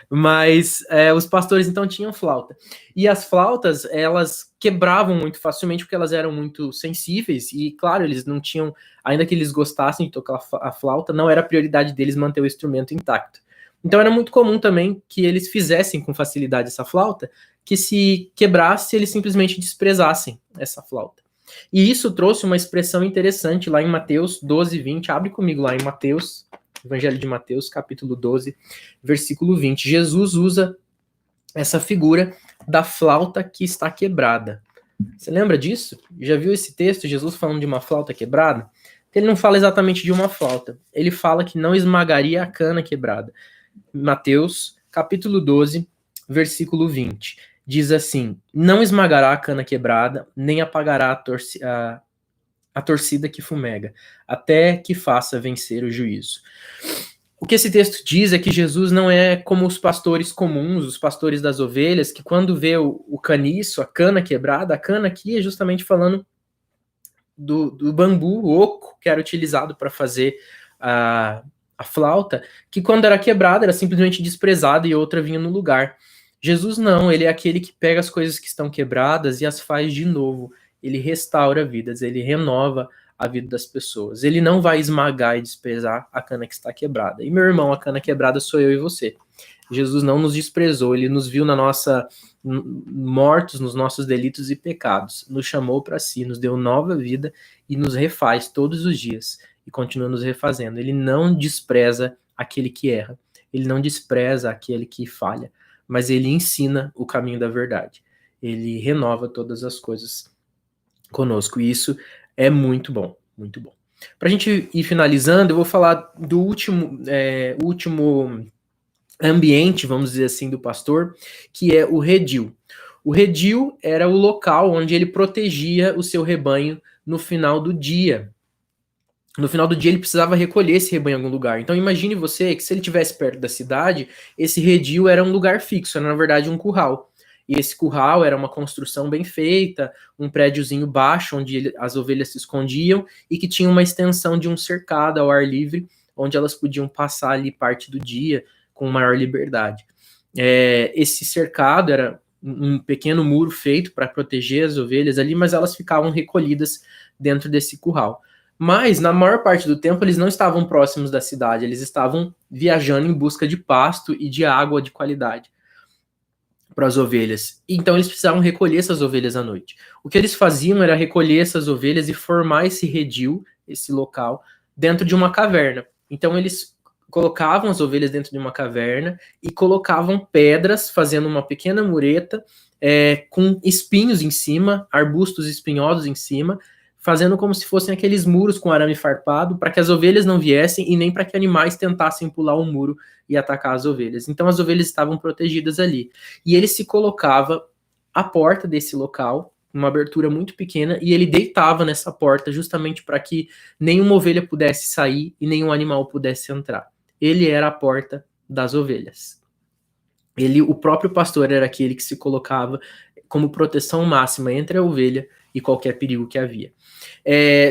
Mas os pastores então tinham flauta. E as flautas, elas quebravam muito facilmente porque elas eram muito sensíveis e, claro, eles não tinham, ainda que eles gostassem de tocar a flauta, não era a prioridade deles manter o instrumento intacto. Então era muito comum também que eles fizessem com facilidade essa flauta, que se quebrasse, eles simplesmente desprezassem essa flauta. E isso trouxe uma expressão interessante lá em Mateus 12, 20. Abre comigo lá em Mateus, Evangelho de Mateus, capítulo 12, versículo 20. Jesus usa essa figura da flauta que está quebrada. Você lembra disso? Já viu esse texto, Jesus falando de uma flauta quebrada? Ele não fala exatamente de uma flauta. Ele fala que não esmagaria a cana quebrada. Mateus, capítulo 12, versículo 20. Diz assim: não esmagará a cana quebrada, nem apagará a torcida que fumega, até que faça vencer o juízo. O que esse texto diz é que Jesus não é como os pastores comuns, os pastores das ovelhas, que quando vê o caniço, a cana quebrada, a cana aqui é justamente falando do bambu oco que era utilizado para fazer a flauta, que quando era quebrada era simplesmente desprezada e outra vinha no lugar. Jesus não, ele é aquele que pega as coisas que estão quebradas e as faz de novo. Ele restaura vidas, ele renova a vida das pessoas. Ele não vai esmagar e desprezar a cana que está quebrada. E meu irmão, a cana quebrada sou eu e você. Jesus não nos desprezou, ele nos viu mortos nos nossos delitos e pecados, nos chamou para si, nos deu nova vida e nos refaz todos os dias e continua nos refazendo. Ele não despreza aquele que erra, ele não despreza aquele que falha, mas ele ensina o caminho da verdade. Ele renova todas as coisas conosco, e isso é muito bom, muito bom. Para a gente ir finalizando, eu vou falar do último ambiente, vamos dizer assim, do pastor, que é o redil. O redil era o local onde ele protegia o seu rebanho no final do dia. No final do dia ele precisava recolher esse rebanho em algum lugar. Então imagine você que se ele estivesse perto da cidade, esse redil era um lugar fixo, era na verdade um curral. E esse curral era uma construção bem feita, um prédiozinho baixo onde as ovelhas se escondiam e que tinha uma extensão de um cercado ao ar livre, onde elas podiam passar ali parte do dia com maior liberdade. Esse cercado era um pequeno muro feito para proteger as ovelhas ali, mas elas ficavam recolhidas dentro desse curral. Mas, na maior parte do tempo, eles não estavam próximos da cidade, eles estavam viajando em busca de pasto e de água de qualidade para as ovelhas. Então, eles precisavam recolher essas ovelhas à noite. O que eles faziam era recolher essas ovelhas e formar esse redil, esse local, dentro de uma caverna. Então, eles colocavam as ovelhas dentro de uma caverna e colocavam pedras, fazendo uma pequena mureta, com espinhos em cima, arbustos espinhosos em cima, fazendo como se fossem aqueles muros com arame farpado, para que as ovelhas não viessem e nem para que animais tentassem pular o muro e atacar as ovelhas. Então as ovelhas estavam protegidas ali. E ele se colocava à porta desse local, uma abertura muito pequena, e ele deitava nessa porta justamente para que nenhuma ovelha pudesse sair e nenhum animal pudesse entrar. Ele era a porta das ovelhas. O próprio pastor era aquele que se colocava como proteção máxima entre a ovelha e qualquer perigo que havia.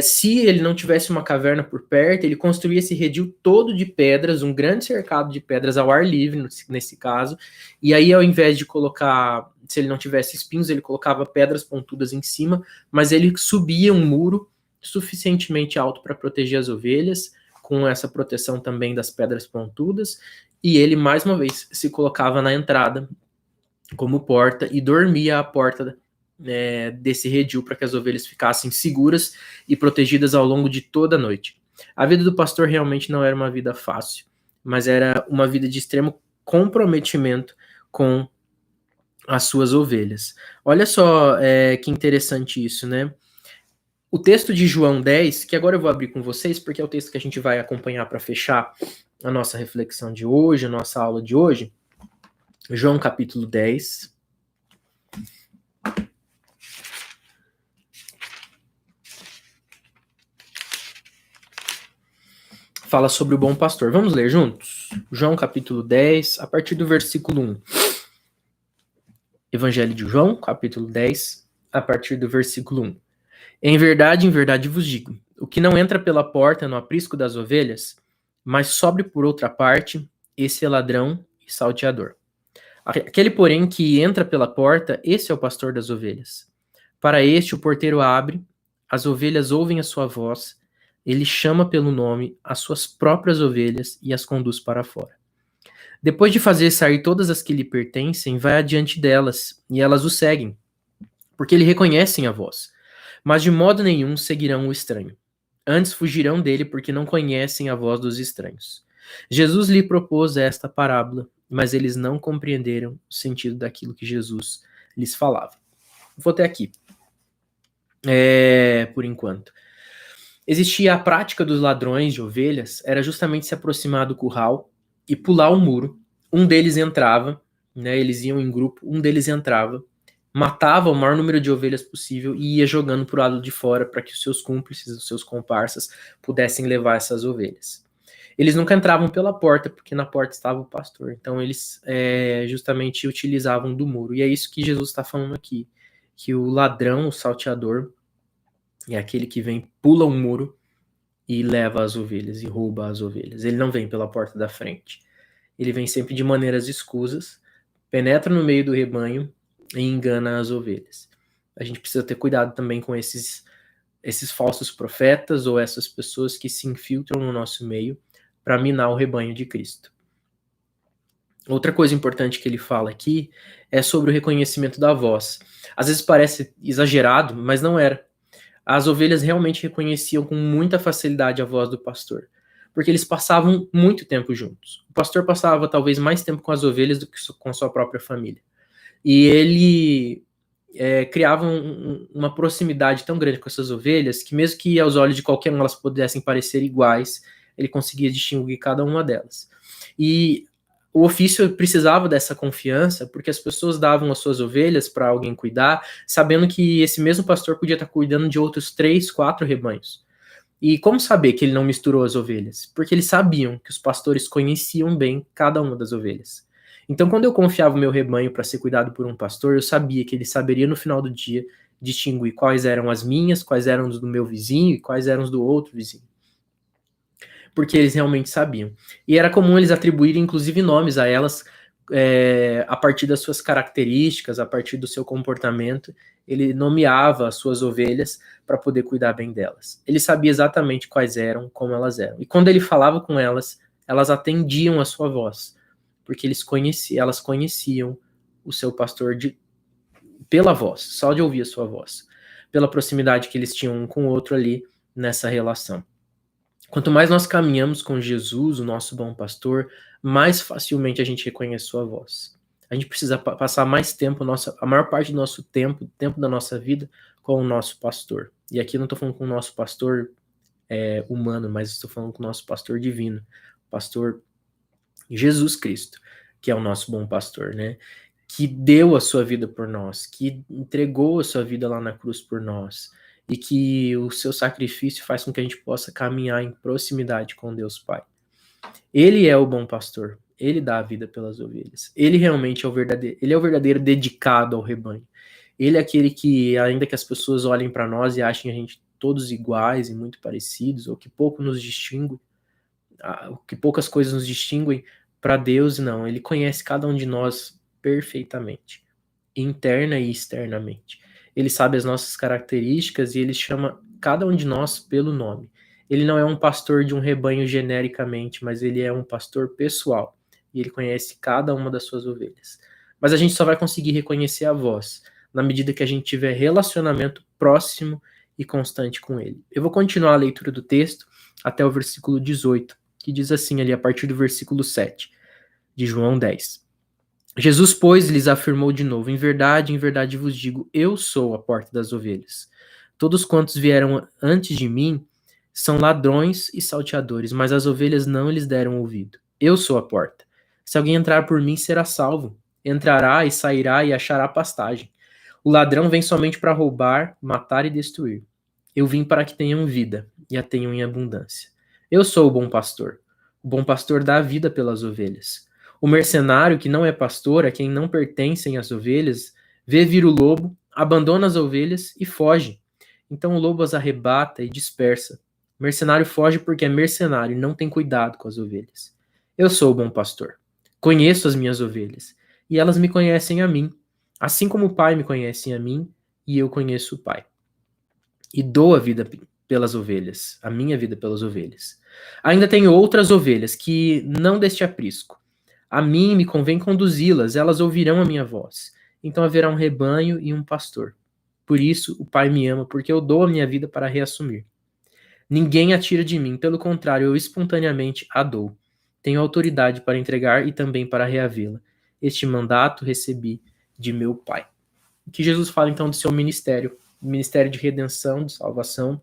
Se ele não tivesse uma caverna por perto, ele construía esse redil todo de pedras, um grande cercado de pedras ao ar livre, nesse caso, e aí ao invés de colocar, se ele não tivesse espinhos, ele colocava pedras pontudas em cima, mas ele subia um muro suficientemente alto para proteger as ovelhas, com essa proteção também das pedras pontudas, e ele, mais uma vez, se colocava na entrada como porta e dormia à porta desse redil para que as ovelhas ficassem seguras e protegidas ao longo de toda a noite. A vida do pastor realmente não era uma vida fácil, mas era uma vida de extremo comprometimento com as suas ovelhas. Olha só que interessante isso, né? O texto de João 10, que agora eu vou abrir com vocês, porque é o texto que a gente vai acompanhar para fechar a nossa reflexão de hoje, a nossa aula de hoje. João capítulo 10. Fala sobre o bom pastor. Vamos ler juntos? João capítulo 10, a partir do versículo 1. Evangelho de João, capítulo 10, a partir do versículo 1. Em verdade vos digo, o que não entra pela porta no aprisco das ovelhas, mas sobe por outra parte, esse é ladrão e salteador. Aquele, porém, que entra pela porta, esse é o pastor das ovelhas. Para este o porteiro abre, as ovelhas ouvem a sua voz, ele chama pelo nome as suas próprias ovelhas e as conduz para fora. Depois de fazer sair todas as que lhe pertencem, vai adiante delas, e elas o seguem, porque lhe reconhecem a voz. Mas de modo nenhum seguirão o estranho. Antes fugirão dele, porque não conhecem a voz dos estranhos. Jesus lhe propôs esta parábola, mas eles não compreenderam o sentido daquilo que Jesus lhes falava. Vou até aqui, por enquanto. Existia a prática dos ladrões de ovelhas, era justamente se aproximar do curral e pular o muro. Um deles entrava, né, eles iam em grupo, um deles entrava, matava o maior número de ovelhas possível e ia jogando para o lado de fora para que os seus cúmplices, os seus comparsas, pudessem levar essas ovelhas. Eles nunca entravam pela porta, porque na porta estava o pastor. Então eles justamente utilizavam do muro. E é isso que Jesus está falando aqui, que o ladrão, o salteador, é aquele que vem, pula um muro e leva as ovelhas, e rouba as ovelhas. Ele não vem pela porta da frente. Ele vem sempre de maneiras escusas, penetra no meio do rebanho e engana as ovelhas. A gente precisa ter cuidado também com esses falsos profetas ou essas pessoas que se infiltram no nosso meio para minar o rebanho de Cristo. Outra coisa importante que ele fala aqui é sobre o reconhecimento da voz. Às vezes parece exagerado, mas não era. As ovelhas realmente reconheciam com muita facilidade a voz do pastor, porque eles passavam muito tempo juntos. O pastor passava talvez mais tempo com as ovelhas do que com sua própria família. E ele criava uma proximidade tão grande com essas ovelhas que mesmo que aos olhos de qualquer um elas pudessem parecer iguais, ele conseguia distinguir cada uma delas. E o ofício precisava dessa confiança, porque as pessoas davam as suas ovelhas para alguém cuidar, sabendo que esse mesmo pastor podia estar cuidando de outros 3, 4 rebanhos. E como saber que ele não misturou as ovelhas? Porque eles sabiam que os pastores conheciam bem cada uma das ovelhas. Então, quando eu confiava o meu rebanho para ser cuidado por um pastor, eu sabia que ele saberia no final do dia distinguir quais eram as minhas, quais eram os do meu vizinho e quais eram os do outro vizinho. Porque eles realmente sabiam. E era comum eles atribuírem, inclusive, nomes a elas a partir das suas características, a partir do seu comportamento. Ele nomeava as suas ovelhas para poder cuidar bem delas. Ele sabia exatamente quais eram, como elas eram. E quando ele falava com elas, elas atendiam a sua voz, porque elas conheciam o seu pastor pela voz, só de ouvir a sua voz, pela proximidade que eles tinham um com o outro ali nessa relação. Quanto mais nós caminhamos com Jesus, o nosso bom pastor, mais facilmente a gente reconhece sua voz. A gente precisa passar mais tempo, a maior parte do nosso tempo da nossa vida, com o nosso pastor. E aqui eu não estou falando com o nosso pastor humano, mas estou falando com o nosso pastor divino, pastor Jesus Cristo, que é o nosso bom pastor, né? Que deu a sua vida por nós, que entregou a sua vida lá na cruz por nós, e que o seu sacrifício faz com que a gente possa caminhar em proximidade com Deus Pai. Ele é o bom pastor, ele dá a vida pelas ovelhas. Ele realmente é o verdadeiro dedicado ao rebanho. Ele é aquele que, ainda que as pessoas olhem para nós e achem a gente todos iguais e muito parecidos, ou que pouco nos distingue, que poucas coisas nos distinguem, para Deus não. Ele conhece cada um de nós perfeitamente, interna e externamente. Ele sabe as nossas características e ele chama cada um de nós pelo nome. Ele não é um pastor de um rebanho genericamente, mas ele é um pastor pessoal. E ele conhece cada uma das suas ovelhas. Mas a gente só vai conseguir reconhecer a voz na medida que a gente tiver relacionamento próximo e constante com ele. Eu vou continuar a leitura do texto até o versículo 18, que diz assim ali, a partir do versículo 7 de João 10. Jesus, pois, lhes afirmou de novo, em verdade vos digo, eu sou a porta das ovelhas. Todos quantos vieram antes de mim são ladrões e salteadores, mas as ovelhas não lhes deram ouvido. Eu sou a porta. Se alguém entrar por mim, será salvo. Entrará e sairá e achará pastagem. O ladrão vem somente para roubar, matar e destruir. Eu vim para que tenham vida e a tenham em abundância. Eu sou o bom pastor. O bom pastor dá a vida pelas ovelhas. O mercenário, que não é pastor, a quem não pertencem as ovelhas, vê vir o lobo, abandona as ovelhas e foge. Então o lobo as arrebata e dispersa. O mercenário foge porque é mercenário e não tem cuidado com as ovelhas. Eu sou o bom pastor. Conheço as minhas ovelhas e elas me conhecem a mim, assim como o Pai me conhece a mim e eu conheço o Pai. E dou a vida pelas ovelhas, a minha vida pelas ovelhas. Ainda tenho outras ovelhas que não deste aprisco. A mim me convém conduzi-las, elas ouvirão a minha voz. Então haverá um rebanho e um pastor. Por isso o Pai me ama, porque eu dou a minha vida para reassumir. Ninguém a tira de mim, pelo contrário, eu espontaneamente a dou. Tenho autoridade para entregar e também para reavê-la. Este mandato recebi de meu Pai. O que Jesus fala então do seu ministério de redenção, de salvação,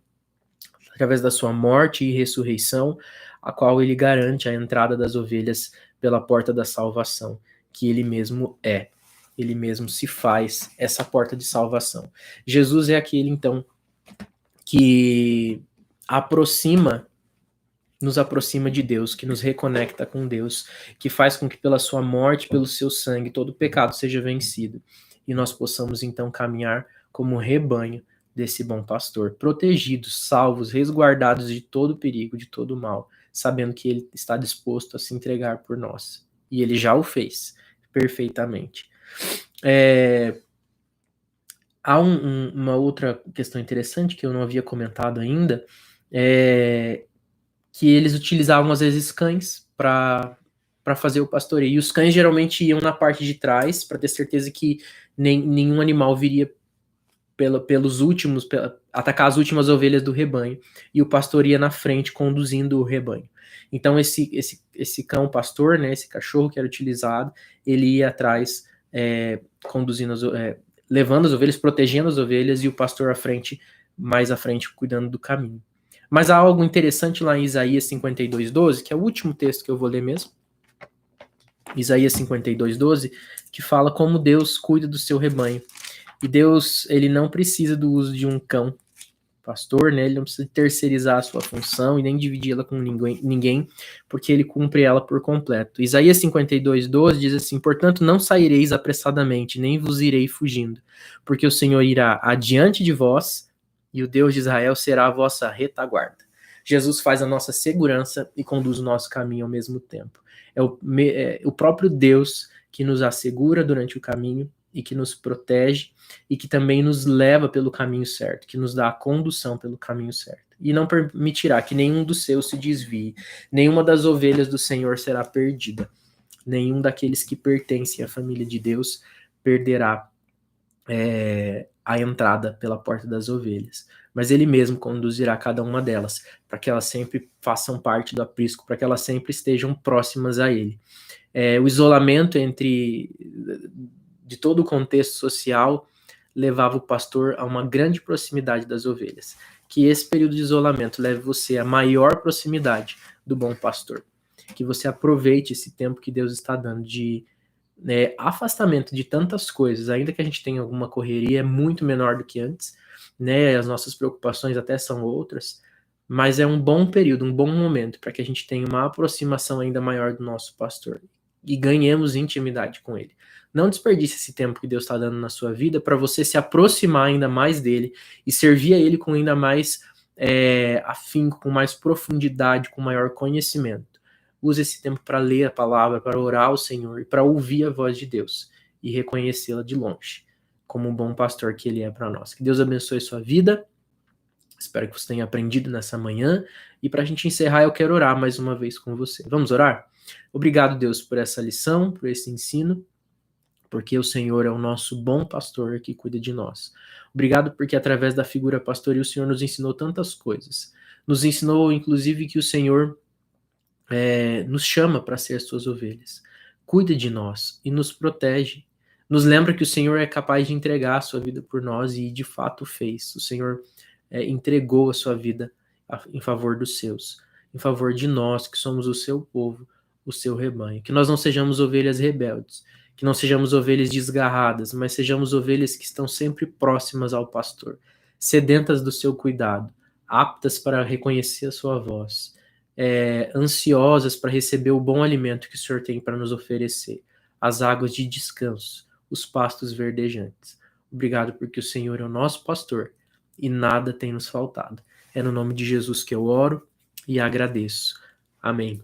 através da sua morte e ressurreição, a qual ele garante a entrada das ovelhas pela porta da salvação, que ele mesmo é. Ele mesmo se faz essa porta de salvação. Jesus é aquele, então, que nos aproxima de Deus, que nos reconecta com Deus, que faz com que pela sua morte, pelo seu sangue, todo o pecado seja vencido. E nós possamos, então, caminhar como rebanho desse bom pastor, protegidos, salvos, resguardados de todo perigo, de todo mal, sabendo que ele está disposto a se entregar por nós. E ele já o fez perfeitamente. Há uma outra questão interessante que eu não havia comentado ainda, que eles utilizavam às vezes cães para fazer o pastoreio. E os cães geralmente iam na parte de trás para ter certeza que nenhum animal viria atacar as últimas ovelhas do rebanho, e o pastor ia na frente conduzindo o rebanho. Então esse cão pastor, né, esse cachorro que era utilizado, ele ia atrás conduzindo levando as ovelhas, protegendo as ovelhas, e o pastor mais à frente, cuidando do caminho. Mas há algo interessante lá em Isaías 52:12, que é o último texto que eu vou ler mesmo. Isaías 52:12, que fala como Deus cuida do seu rebanho. E Deus, ele não precisa do uso de um cão pastor, né? Ele não precisa terceirizar a sua função e nem dividi-la com ninguém, porque ele cumpre ela por completo. Isaías 52:12 diz assim: portanto, não saireis apressadamente, nem vos irei fugindo, porque o Senhor irá adiante de vós, e o Deus de Israel será a vossa retaguarda. Jesus faz a nossa segurança e conduz o nosso caminho ao mesmo tempo. É o próprio Deus que nos assegura durante o caminho e que nos protege e que também nos leva pelo caminho certo, que nos dá a condução pelo caminho certo. E não permitirá que nenhum dos seus se desvie, nenhuma das ovelhas do Senhor será perdida, nenhum daqueles que pertencem à família de Deus perderá a entrada pela porta das ovelhas. Mas ele mesmo conduzirá cada uma delas, para que elas sempre façam parte do aprisco, para que elas sempre estejam próximas a ele. O isolamento de todo o contexto social levava o pastor a uma grande proximidade das ovelhas. Que esse período de isolamento leve você à maior proximidade do bom pastor. Que você aproveite esse tempo que Deus está dando de afastamento de tantas coisas, ainda que a gente tenha alguma correria, é muito menor do que antes, né? As nossas preocupações até são outras, mas é um bom período, um bom momento para que a gente tenha uma aproximação ainda maior do nosso pastor e ganhemos intimidade com ele. Não desperdice esse tempo que Deus está dando na sua vida para você se aproximar ainda mais dele e servir a ele com ainda mais afinco, com mais profundidade, com maior conhecimento. Use esse tempo para ler a palavra, para orar ao Senhor e para ouvir a voz de Deus e reconhecê-la de longe, como um bom pastor que ele é para nós. Que Deus abençoe sua vida. Espero que você tenha aprendido nessa manhã. E para a gente encerrar, eu quero orar mais uma vez com você. Vamos orar? Obrigado, Deus, por essa lição, por esse ensino, porque o Senhor é o nosso bom pastor que cuida de nós. Obrigado porque através da figura pastoril o Senhor nos ensinou tantas coisas. Nos ensinou, inclusive, que o Senhor nos chama para ser suas ovelhas. Cuida de nós e nos protege. Nos lembra que o Senhor é capaz de entregar a sua vida por nós e de fato fez. O Senhor entregou a sua vida em favor dos seus, em favor de nós que somos o seu povo, o seu rebanho. Que nós não sejamos ovelhas rebeldes, que não sejamos ovelhas desgarradas, mas sejamos ovelhas que estão sempre próximas ao pastor, sedentas do seu cuidado, aptas para reconhecer a sua voz, ansiosas para receber o bom alimento que o Senhor tem para nos oferecer, as águas de descanso, os pastos verdejantes. Obrigado porque o Senhor é o nosso pastor e nada tem nos faltado. É no nome de Jesus que eu oro e agradeço. Amém.